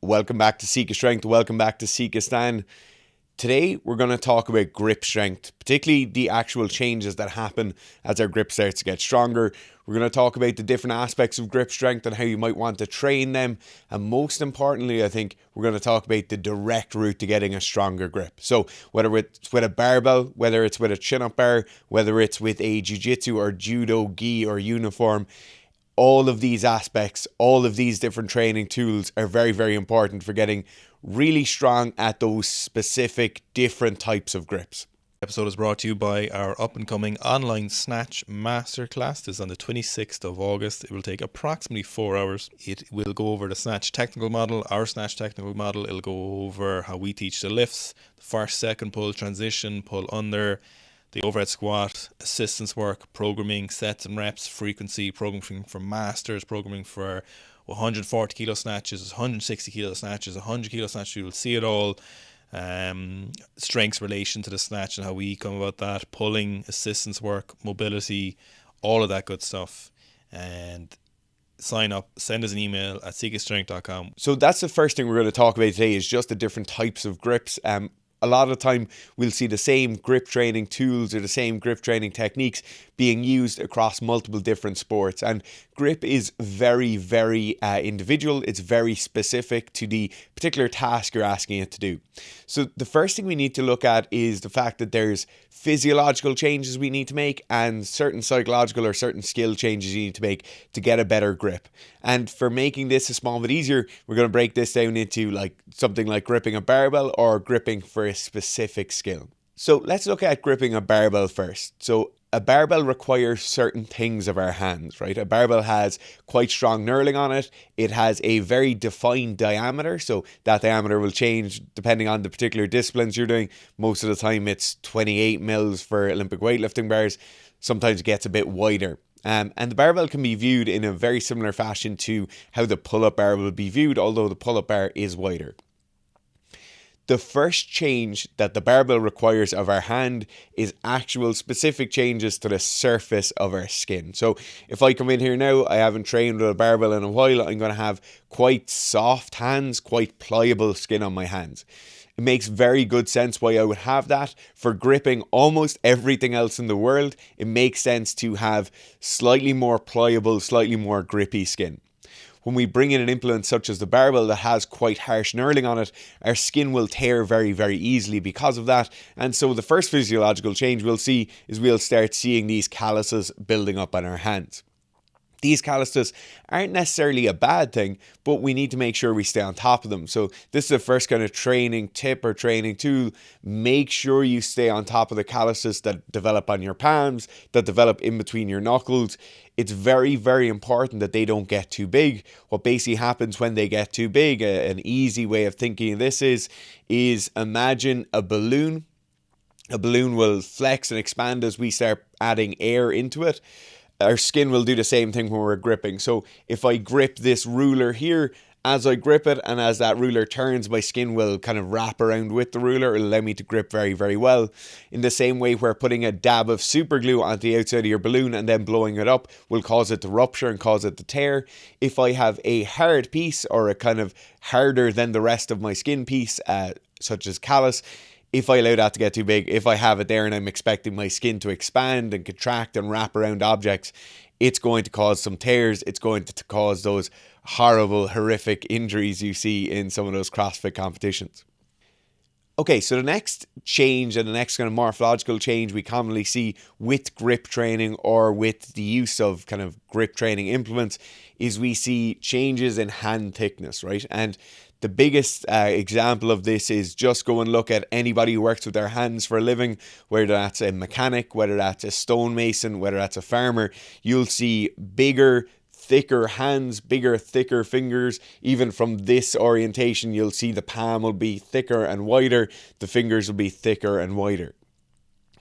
Welcome back to Sika Strength, welcome back to Sika Stand. Today we're going to talk about grip strength, particularly the actual changes that happen as our grip starts to get stronger. We're going to talk about the different aspects of grip strength and how you might want to train them. And most importantly, I think we're going to talk about the direct route to getting a stronger grip. So whether it's with a barbell, whether it's with a chin-up bar, whether it's with a jiu-jitsu or judo gi or uniform, all of these aspects, all of these different training tools are very, very important for getting really strong at those specific different types of grips. This episode is brought to you by our up-and-coming online Snatch Masterclass. This is on the 26th of August. It will take approximately 4 hours. It will go over the Snatch technical model, our Snatch technical model. It'll go over how we teach the lifts, the first, second pull, transition, pull under, the overhead squat, assistance work, programming, sets and reps, frequency, programming for masters, programming for 140 kilo snatches, 160 kilo snatches, 100 kilo snatches. You will see it all. Strengths relation to the snatch and how we come about that, pulling, assistance work, mobility, all of that good stuff. And sign up, send us an email at sikastrength.com. So that's the first thing we're going to talk about today, is just the different types of grips. A lot of the time we'll see the same grip training tools or the same grip training techniques being used across multiple different sports, and grip is very, very individual. It's very specific to the particular task you're asking it to do. So the first thing we need to look at is the fact that there's physiological changes we need to make and certain psychological or certain skill changes you need to make to get a better grip. And for making this a small bit easier, we're going to break this down into something like gripping a barbell or gripping for a specific skill. So let's look at gripping a barbell first. So a barbell requires certain things of our hands, right? A barbell has quite strong knurling on it. It has a very defined diameter, so that diameter will change depending on the particular disciplines you're doing. Most of the time it's 28 mils for Olympic weightlifting bars. Sometimes it gets a bit wider. And the barbell can be viewed in a very similar fashion to how the pull-up bar will be viewed, although the pull-up bar is wider. The first change that the barbell requires of our hand is actual specific changes to the surface of our skin. So if I come in here now, I haven't trained with a barbell in a while, I'm going to have quite soft hands, quite pliable skin on my hands. It makes very good sense why I would have that. For gripping almost everything else in the world, it makes sense to have slightly more pliable, slightly more grippy skin. When we bring in an implement such as the barbell that has quite harsh knurling on it, our skin will tear very, very easily because of that. And so the first physiological change we'll see is we'll start seeing these calluses building up on our hands. These calluses aren't necessarily a bad thing, but we need to make sure we stay on top of them. So this is the first kind of training tip or training tool. Make sure you stay on top of the calluses that develop on your palms, that develop in between your knuckles. It's very, very important that they don't get too big. What basically happens when they get too big, an easy way of thinking of this is imagine a balloon. A balloon will flex and expand as we start adding air into it. Our skin will do the same thing when we're gripping. So if I grip this ruler here, as I grip it and as that ruler turns, my skin will kind of wrap around with the ruler. It'll allow me to grip very, very well. In the same way where putting a dab of super glue onto the outside of your balloon and then blowing it up will cause it to rupture and cause it to tear. If I have a hard piece or a kind of harder than the rest of my skin piece, such as callus, if I allow that to get too big, if I have it there and I'm expecting my skin to expand and contract and wrap around objects, it's going to cause some tears. It's going to cause those horrible, horrific injuries you see in some of those CrossFit competitions. Okay, so the next change and the next kind of morphological change we commonly see with grip training or with the use of kind of grip training implements is we see changes in hand thickness, right? And the biggest example of this is just go and look at anybody who works with their hands for a living, whether that's a mechanic, whether that's a stonemason, whether that's a farmer. You'll see bigger, thicker hands, bigger, thicker fingers. Even from this orientation, you'll see the palm will be thicker and wider. The fingers will be thicker and wider.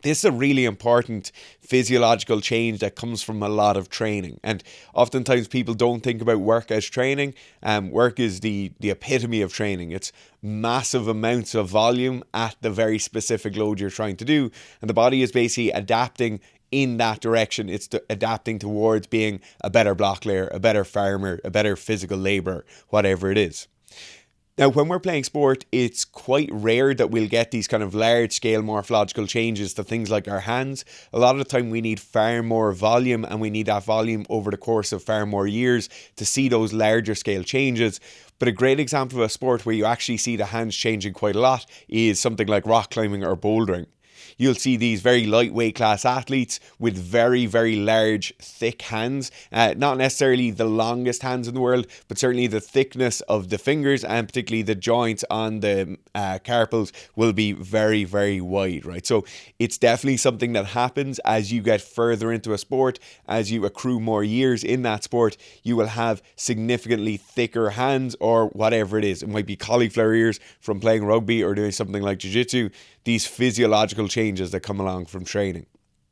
This is a really important physiological change that comes from a lot of training. And oftentimes people don't think about work as training. Work is the epitome of training. It's massive amounts of volume at the very specific load you're trying to do. And the body is basically adapting in that direction. It's adapting towards being a better block layer, a better farmer, a better physical labourer, whatever it is. Now, when we're playing sport, it's quite rare that we'll get these kind of large-scale morphological changes to things like our hands. A lot of the time we need far more volume, and we need that volume over the course of far more years to see those larger scale changes. But a great example of a sport where you actually see the hands changing quite a lot is something like rock climbing or bouldering. You'll see these very lightweight class athletes with very, very large, thick hands. Not necessarily the longest hands in the world, but certainly the thickness of the fingers and particularly the joints on the carpals will be very, very wide, right? So it's definitely something that happens as you get further into a sport, as you accrue more years in that sport, you will have significantly thicker hands or whatever it is. It might be cauliflower ears from playing rugby or doing something like jiu-jitsu. These physiological changes that come along from training.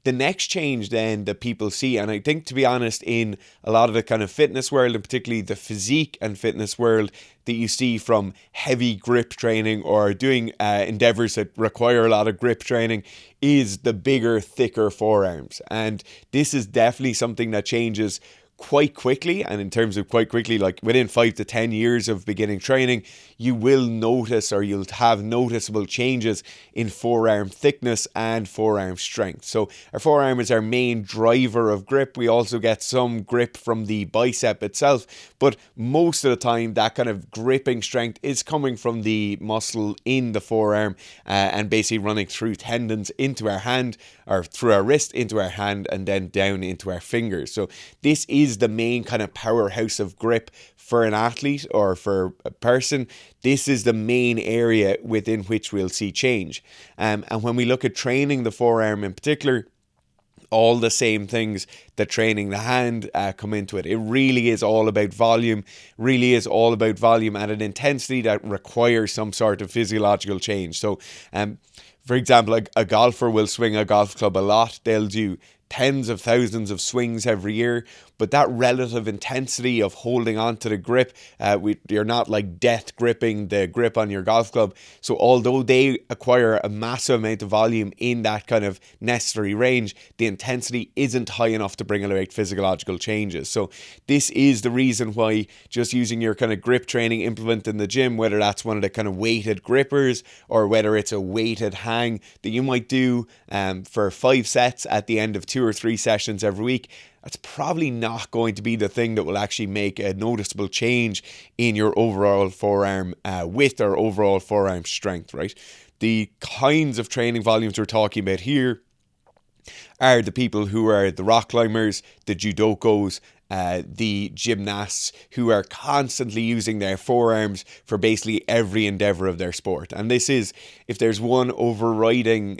The next change then that people see, and I think to be honest in a lot of the kind of fitness world and particularly the physique and fitness world that you see from heavy grip training or doing endeavors that require a lot of grip training is the bigger, thicker forearms. And this is definitely something that changes quite quickly, and in terms of quite quickly, like within 5 to 10 years of beginning training, you will notice or you'll have noticeable changes in forearm thickness and forearm strength. So our forearm is our main driver of grip. We also get some grip from the bicep itself, but most of the time that kind of gripping strength is coming from the muscle in the forearm and basically running through tendons into our hand or through our wrist into our hand and then down into our fingers. So this is the main kind of powerhouse of grip for an athlete or for a person. This is the main area within which we'll see change. And when we look at training the forearm in particular, all the same things that training the hand come into it. It really is all about volume, at an intensity that requires some sort of physiological change. So, for example, a golfer will swing a golf club a lot. They'll do tens of thousands of swings every year, but that relative intensity of holding on to the grip, you're not like death gripping the grip on your golf club. So although they acquire a massive amount of volume in that kind of necessary range, the intensity isn't high enough to bring about physiological changes. So this is the reason why just using your kind of grip training implement in the gym, whether that's one of the kind of weighted grippers or whether it's a weighted hang that you might do for 5 sets at the end of 2 or 3 sessions every week, that's probably not going to be the thing that will actually make a noticeable change in your overall forearm width or overall forearm strength, right? The kinds of training volumes we're talking about here are the people who are the rock climbers, the judokos, the gymnasts who are constantly using their forearms for basically every endeavor of their sport. And this is, if there's one overriding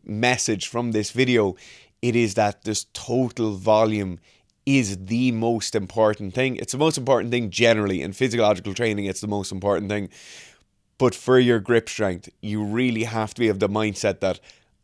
message from this video, it is that this total volume is the most important thing. It's the most important thing generally. In physiological training, it's the most important thing. But for your grip strength, you really have to be of the mindset that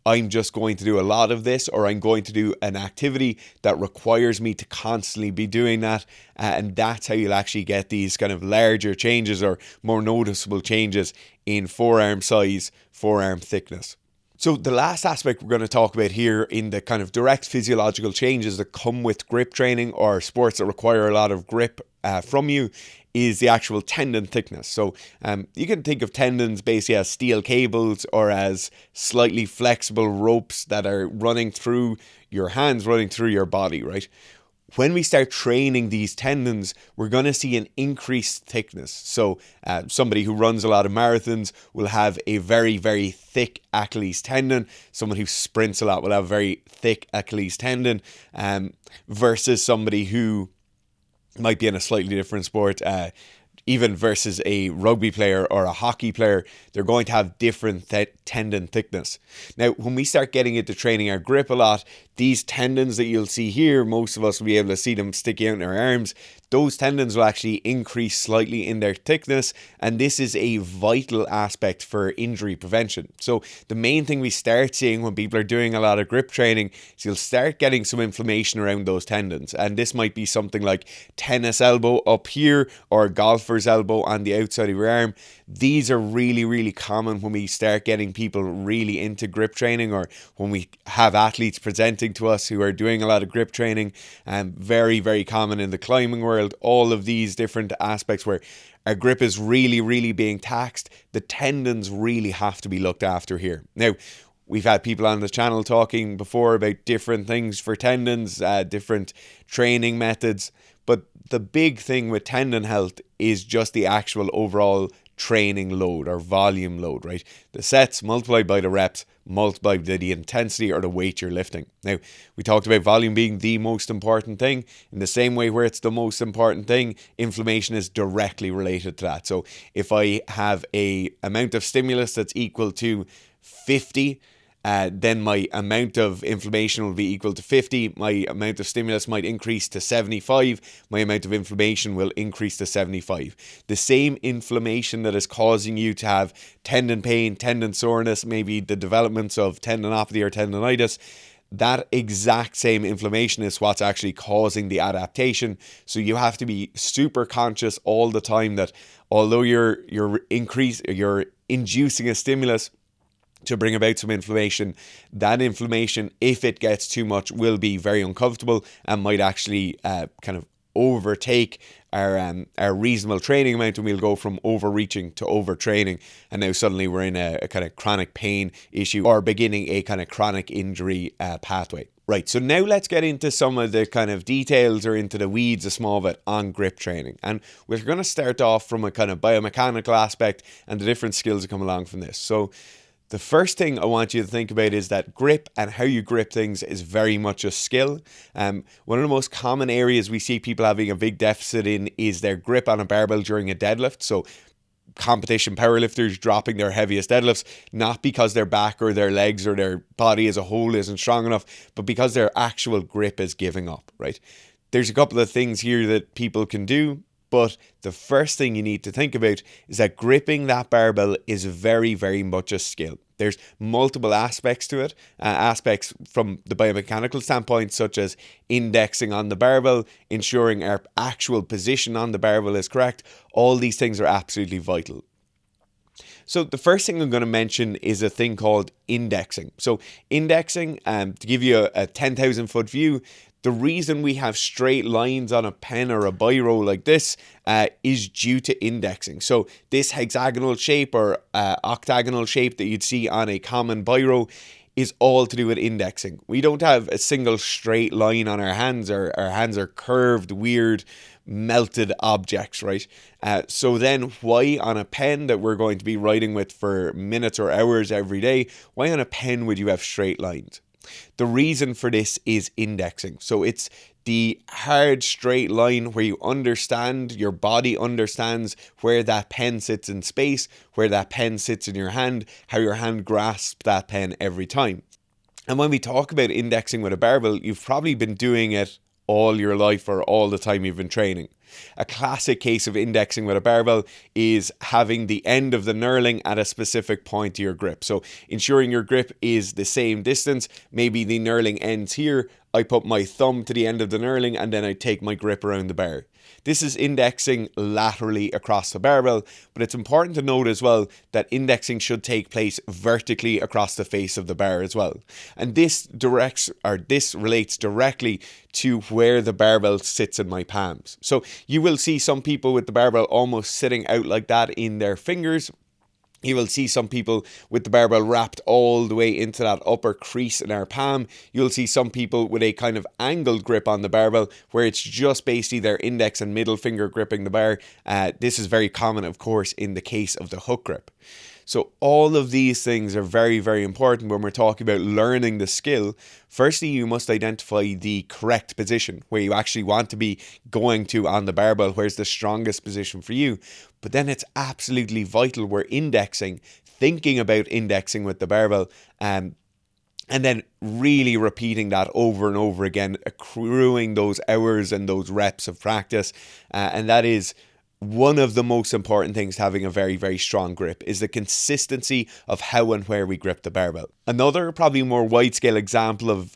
I'm just going to do a lot of this, or I'm going to do an activity that requires me to constantly be doing that. And that's how you'll actually get these kind of larger changes or more noticeable changes in forearm size, forearm thickness. So the last aspect we're going to talk about here in the kind of direct physiological changes that come with grip training or sports that require a lot of grip from you is the actual tendon thickness. So you can think of tendons basically as steel cables or as slightly flexible ropes that are running through your hands, running through your body, right? When we start training these tendons, we're going to see an increased thickness. So somebody who runs a lot of marathons will have a very, very thick Achilles tendon. Someone who sprints a lot will have a very thick Achilles tendon versus somebody who might be in a slightly different sport, even versus a rugby player or a hockey player. They're going to have different tendon thickness. Now, when we start getting into training our grip a lot, these tendons that you'll see here, most of us will be able to see them sticking out in our arms. Those tendons will actually increase slightly in their thickness, and this is a vital aspect for injury prevention. So the main thing we start seeing when people are doing a lot of grip training is you'll start getting some inflammation around those tendons, and this might be something like tennis elbow up here or golfer golfer's elbow on the outside of your arm. These are really, really common when we start getting people really into grip training, or when we have athletes presenting to us who are doing a lot of grip training. Very, very common in the climbing world. All of these different aspects where our grip is really, really being taxed. The tendons really have to be looked after here. Now, we've had people on the channel talking before about different things for tendons, different training methods. But the big thing with tendon health is just the actual overall training load or volume load, right? The sets multiplied by the reps, multiplied by the intensity or the weight you're lifting. Now, we talked about volume being the most important thing. In the same way where it's the most important thing, inflammation is directly related to that. So if I have a amount of stimulus that's equal to 50, then my amount of inflammation will be equal to 50. My amount of stimulus might increase to 75. My amount of inflammation will increase to 75. The same inflammation that is causing you to have tendon pain, tendon soreness, maybe the developments of tendinopathy or tendonitis, that exact same inflammation is what's actually causing the adaptation. So you have to be super conscious all the time that although you're inducing a stimulus to bring about some inflammation, that inflammation, if it gets too much, will be very uncomfortable and might actually kind of overtake our reasonable training amount, and we'll go from overreaching to overtraining, and now suddenly we're in a kind of chronic pain issue or beginning a kind of chronic injury pathway. Right, so now let's get into some of the kind of details or into the weeds a small bit on grip training. And we're going to start off from a kind of biomechanical aspect and the different skills that come along from this. So the first thing I want you to think about is that grip and how you grip things is very much a skill. One of the most common areas we see people having a big deficit in is their grip on a barbell during a deadlift. So competition powerlifters dropping their heaviest deadlifts, not because their back or their legs or their body as a whole isn't strong enough, but because their actual grip is giving up, right? There's a couple of things here that people can do. But the first thing you need to think about is that gripping that barbell is very, very much a skill. There's multiple aspects to it, aspects from the biomechanical standpoint, such as indexing on the barbell, ensuring our actual position on the barbell is correct. All these things are absolutely vital. So the first thing I'm going to mention is a thing called indexing. So indexing, to give you a 10,000 foot view, the reason we have straight lines on a pen or a biro like this is due to indexing. So this hexagonal shape or octagonal shape that you'd see on a common biro is all to do with indexing. We don't have a single straight line on our hands. Our hands are curved, weird, melted objects, right? So then why on a pen that we're going to be writing with for minutes or hours every day, why on a pen would you have straight lines? The reason for this is indexing. So it's the hard straight line where you understand, your body understands where that pen sits in space, where that pen sits in your hand, how your hand grasps that pen every time. And when we talk about indexing with a barbell, you've probably been doing it all your life or all the time you've been training. A classic case of indexing with a barbell is having the end of the knurling at a specific point to your grip. So ensuring your grip is the same distance. Maybe the knurling ends here. I put my thumb to the end of the knurling and then I take my grip around the bar. This is indexing laterally across the barbell, but it's important to note as well that indexing should take place vertically across the face of the bar as well. And this relates directly to where the barbell sits in my palms. So you will see some people with the barbell almost sitting out like that in their fingers. You will see some people with the barbell wrapped all the way into that upper crease in our palm. You'll see some people with a kind of angled grip on the barbell where it's just basically their index and middle finger gripping the bar. This is very common, of course, in the case of the hook grip. So all of these things are very, very important when we're talking about learning the skill. Firstly, you must identify the correct position where you actually want to be going to on the barbell, where's the strongest position for you. But then it's absolutely vital we're indexing, thinking about indexing with the barbell, and then really repeating that over and over again, accruing those hours and those reps of practice. And that is one of the most important things to having a very, very strong grip is the consistency of how and where we grip the barbell. Another probably more wide scale example of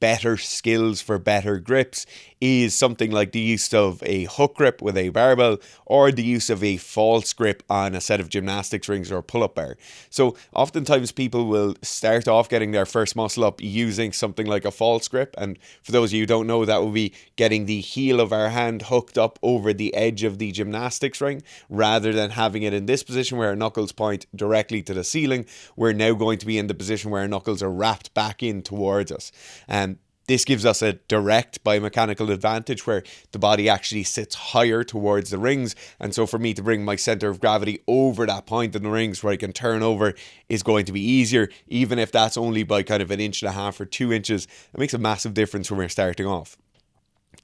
better skills for better grips is something like the use of a hook grip with a barbell, or the use of a false grip on a set of gymnastics rings or pull-up bar. So oftentimes people will start off getting their first muscle up using something like a false grip, and for those of you who don't know, that will be getting the heel of our hand hooked up over the edge of the gymnastics ring, rather than having it in this position where our knuckles point directly to the ceiling. We're now going to be in the position where our knuckles are wrapped back in towards us. This gives us a direct biomechanical advantage where the body actually sits higher towards the rings. And so for me to bring my center of gravity over that point in the rings where I can turn over is going to be easier, even if that's only by kind of 1.5 or 2 inches. It makes a massive difference when we're starting off.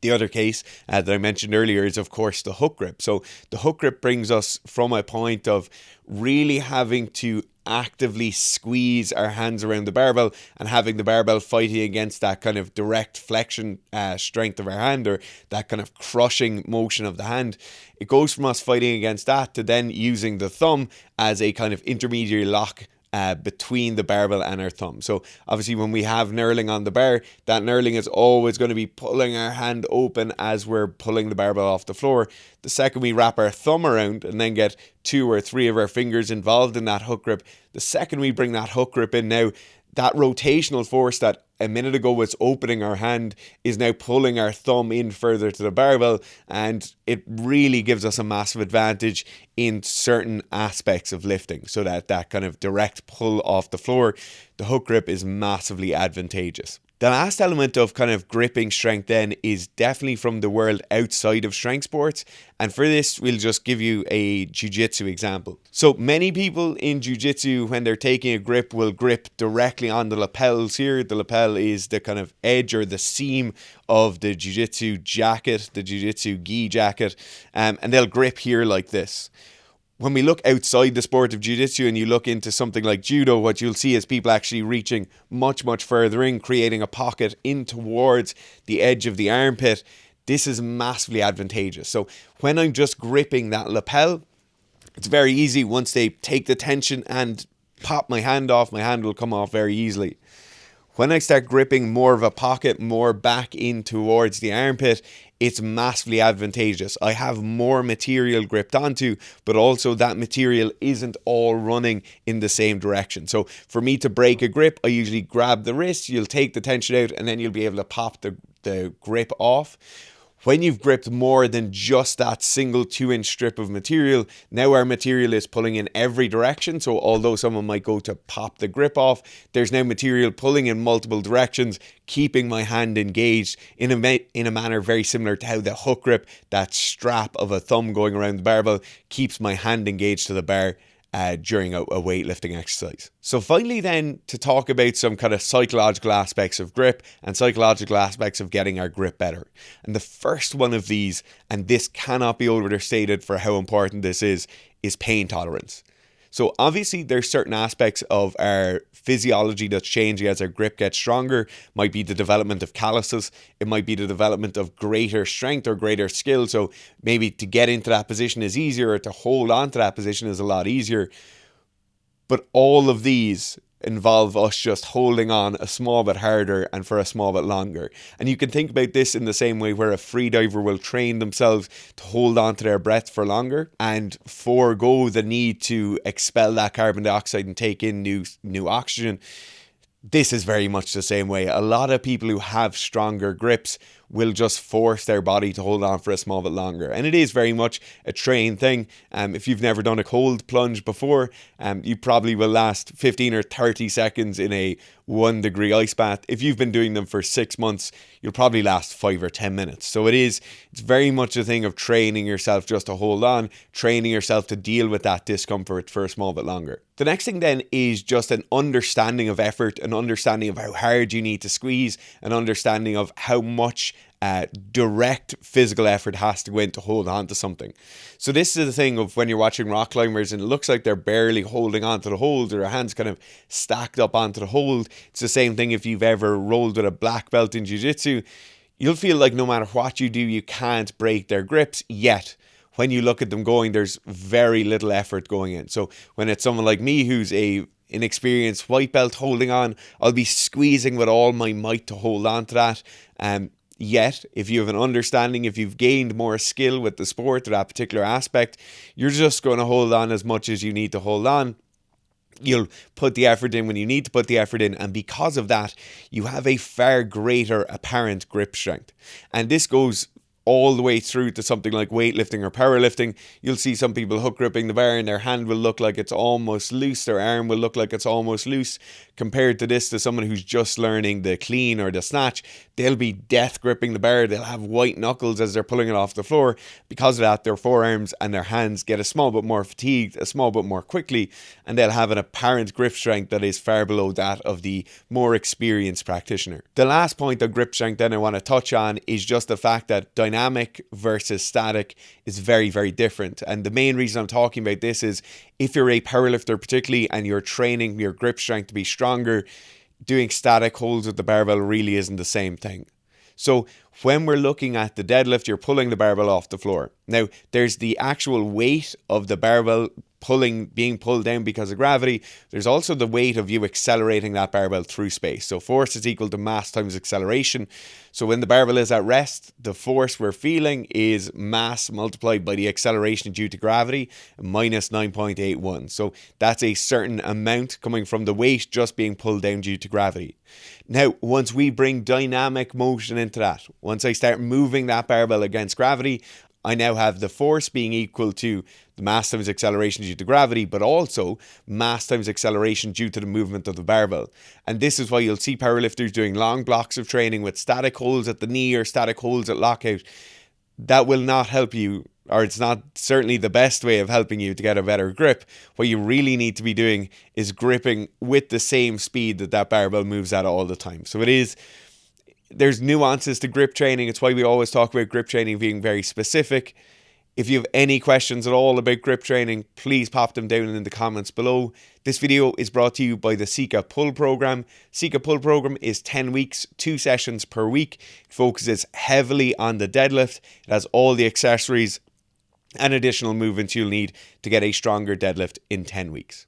The other case that I mentioned earlier is, of course, the hook grip. So the hook grip brings us from a point of really having to actively squeeze our hands around the barbell and having the barbell fighting against that kind of direct flexion strength of our hand, or that kind of crushing motion of the hand. It goes from us fighting against that to then using the thumb as a kind of intermediary lock between the barbell and our thumb. So obviously when we have knurling on the bar, that knurling is always going to be pulling our hand open as we're pulling the barbell off the floor. The second we wrap our thumb around and then get 2 or 3 of our fingers involved in that hook grip, the second we bring that hook grip in now, that rotational force that a minute ago was opening our hand is now pulling our thumb in further to the barbell, and it really gives us a massive advantage in certain aspects of lifting. So that kind of direct pull off the floor, the hook grip is massively advantageous. The last element of kind of gripping strength then is definitely from the world outside of strength sports. And for this, we'll just give you a jiu-jitsu example. So many people in jiu-jitsu, when they're taking a grip, will grip directly on the lapels here. The lapel is the kind of edge or the seam of the jiu-jitsu jacket, the jiu-jitsu gi jacket, and they'll grip here like this. When we look outside the sport of jiu-jitsu and you look into something like judo, what you'll see is people actually reaching much, much further in, creating a pocket in towards the edge of the armpit. This is massively advantageous. So when I'm just gripping that lapel, it's very easy. Once they take the tension and pop my hand off, my hand will come off very easily. When I start gripping more of a pocket, more back in towards the armpit, it's massively advantageous. I have more material gripped onto, but also that material isn't all running in the same direction. So for me to break a grip, I usually grab the wrist, you'll take the tension out, and then you'll be able to pop the grip off. When you've gripped more than just that single 2-inch strip of material, now our material is pulling in every direction. So although someone might go to pop the grip off, there's now material pulling in multiple directions, keeping my hand engaged in a manner very similar to how the hook grip, that strap of a thumb going around the barbell, keeps my hand engaged to the bar during a weightlifting exercise. So finally then, to talk about some kind of psychological aspects of grip and psychological aspects of getting our grip better. And the first one of these, and this cannot be overstated for how important this is pain tolerance. So obviously there's certain aspects of our physiology that's changing as our grip gets stronger. Might be the development of calluses. It might be the development of greater strength or greater skill. So maybe to get into that position is easier, or to hold on to that position is a lot easier. But all of these involve us just holding on a small bit harder and for a small bit longer. And you can think about this in the same way where a freediver will train themselves to hold on to their breath for longer and forego the need to expel that carbon dioxide and take in new oxygen. This is very much the same way. A lot of people who have stronger grips will just force their body to hold on for a small bit longer. And it is very much a trained thing. If you've never done a cold plunge before, you probably will last 15 or 30 seconds in a 1-degree ice bath. If you've been doing them for 6 months, you'll probably last 5 or 10 minutes. So it's very much a thing of training yourself just to hold on, training yourself to deal with that discomfort for a small bit longer. The next thing then is just an understanding of effort, an understanding of how hard you need to squeeze, an understanding of how much direct physical effort has to go in to hold on to something. So this is the thing of when you're watching rock climbers and it looks like they're barely holding onto the hold, or their hands kind of stacked up onto the hold. It's the same thing if you've ever rolled with a black belt in jiu-jitsu. You'll feel like no matter what you do, you can't break their grips, yet when you look at them going, there's very little effort going in. So when it's someone like me who's a inexperienced white belt holding on, I'll be squeezing with all my might to hold on to that. yet. If you have an understanding, if you've gained more skill with the sport or that particular aspect, you're just going to hold on as much as you need to hold on. You'll put the effort in when you need to put the effort in, and because of that, you have a far greater apparent grip strength. And this goes all the way through to something like weightlifting or powerlifting. You'll see some people hook gripping the bar and their hand will look like it's almost loose, their arm will look like it's almost loose. Compared to this, to someone who's just learning the clean or the snatch, they'll be death gripping the bar, they'll have white knuckles as they're pulling it off the floor. Because of that, their forearms and their hands get a small bit more fatigued, a small bit more quickly, and they'll have an apparent grip strength that is far below that of the more experienced practitioner. The last point of grip strength then I want to touch on is just the fact that dynamic versus static is very, very different. And the main reason I'm talking about this is if you're a powerlifter particularly and you're training your grip strength to be stronger, doing static holds with the barbell really isn't the same thing. So when we're looking at the deadlift, you're pulling the barbell off the floor. Now, there's the actual weight of the barbell being pulled down because of gravity. There's also the weight of you accelerating that barbell through space. So force is equal to mass times acceleration. So when the barbell is at rest, the force we're feeling is mass multiplied by the acceleration due to gravity, minus 9.81. So that's a certain amount coming from the weight just being pulled down due to gravity. Now, once we bring dynamic motion into that, once I start moving that barbell against gravity, I now have the force being equal to the mass times acceleration due to gravity, but also mass times acceleration due to the movement of the barbell. And this is why you'll see powerlifters doing long blocks of training with static holds at the knee or static holds at lockout. That will not help you, or it's not certainly the best way of helping you to get a better grip. What you really need to be doing is gripping with the same speed that barbell moves at all the time. So there's nuances to grip training. It's why we always talk about grip training being very specific. If you have any questions at all about grip training, please pop them down in the comments below. This video is brought to you by the Sika Pull Program. Sika Pull Program is 10 weeks, 2 sessions per week. It focuses heavily on the deadlift. It has all the accessories and additional movements you'll need to get a stronger deadlift in 10 weeks.